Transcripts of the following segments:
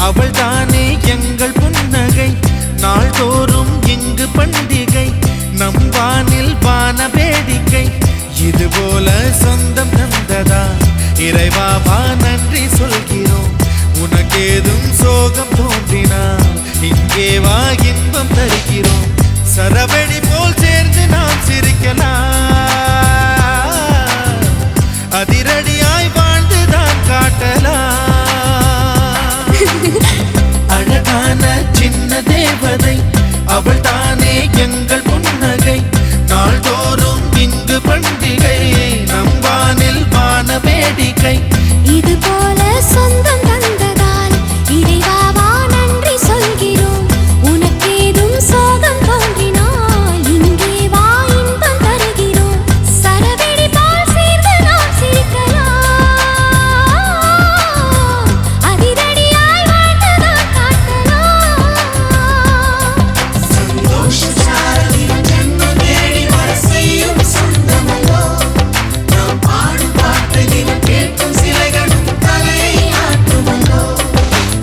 அவள் தானே எங்கள் புன்னகை. நாள்தோறும் இங்கு பண்டிகை, நம் வானில் வான வேடிக்கை. இதுபோல சொந்தம் தந்ததா இறைவா, வா நன்றி சொல்கிறோம். உனக்கேதும் சோகம் தோன்றினால் இங்கே வா இன்பம் தருகிறோம். சரவெடி போல் சேர்ந்து நாம் சிரிக்கலாம், அதிரடியாய் வாழ்ந்துதான் காட்டலாம். அழகான சின்ன தேவதை அவள் தானே எங்கள் புன்னகை. நாள்தோறும் இங்கு பண்டிகை, நம் வானில் வான வேடிக்கை. இது போல சொந்தம் தந்ததால் இறைவா வா நன்றி சொல்கிறோம். உனக்கேதும் சோகம் தோன்றினால் இங்கே வா இன்பம் தருகிறோம். சரவெடி போல் சேர்ந்து நாம் சிரிக்கலாம், அதிரடியாய் வாழ்ந்துதான் காட்டலாம். சந்தோஷ சாரதியின் ஜென்மம் தேடி வர செய்யும் சொந்தமல்லோ. நாம் பாடும் பாட்டையும் கேட்கும் சிலைகளும் தலையை ஆட்டுமல்லோ.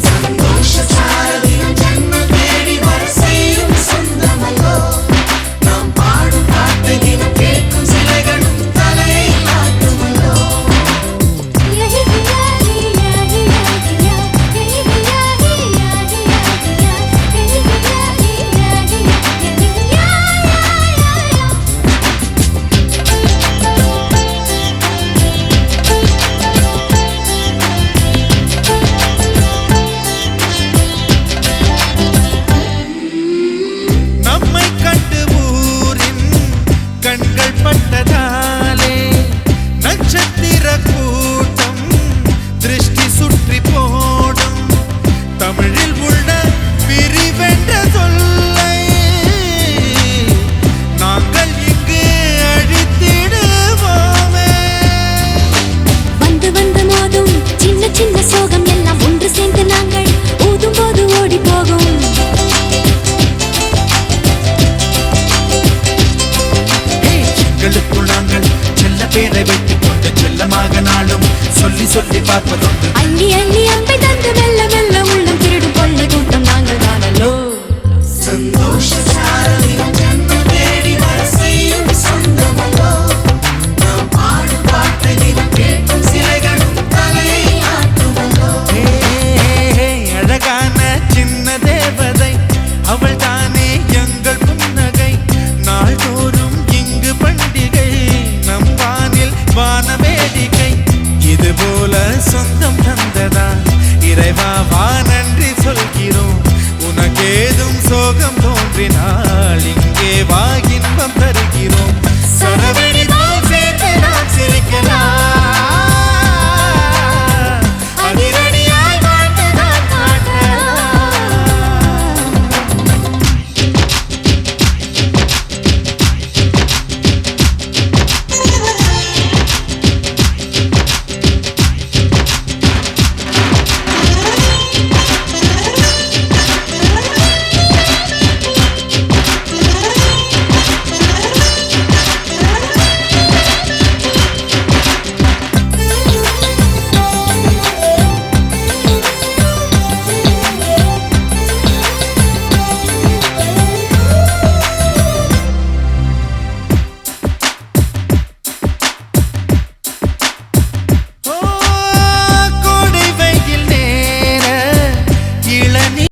சந்தோஷ சாரதியின் ஜென்மம் தேடி வர செய்யும் சொந்தமல்லோ. நாம் பாடும் பாட்டையும் கேட்கும் சிலைகளும் தலையை ஆட்டுமல்லோ. நம்மை கண்டு ஊரின் கண்கள் பட்டதாலே நட்சத்திர கூட்டம் திருஷ்டி சுற்றி போடும். தமிழில் உள்ள பிரிவென்ற சொல்லை நாங்கள் இங்கு அழித்திடுவோமே. வந்து வந்து மோதும் சின்ன சின்ன சோகம் எல்லாம் ஒன்று சேர்ந்து நாங்கள் ஊதும் போது ஓடி போகும். எங்களுக்குள் நாங்கள் செல்ல பேரை வைத்துக் கொண்டு செல்லமாக நாளும் சொல்லி சொல்லி பார்ப்பதொன்று. அள்ளி அள்ளி அம்பை தந்து மெல்ல மெல்ல உள்ளம் திருடும் கொள்ளை கூட்டம் நாங்கள் தானல்லோ. சந்தோஷ சாரதியின் ஜென்மம் தேடி வர செய்யும் சொந்தமல்லோ. நாம் பாடும் பாட்டையும் கேட்கும் சிலைகளும் தலையை ஆட்டுமல்லோ. அழகான சின்ன தேவதை அவள் தானே எங்கள் புன்னகை. நாள்தோறும் இங்கு பண்டிகை, நம் வானில் வான வேடிக்கை. இதுபோல சொந்தம் தந்ததா இறைவா, வா நன்றி சொல்கிறோம். உனக்கேதும் சோகம் தோன்றினார்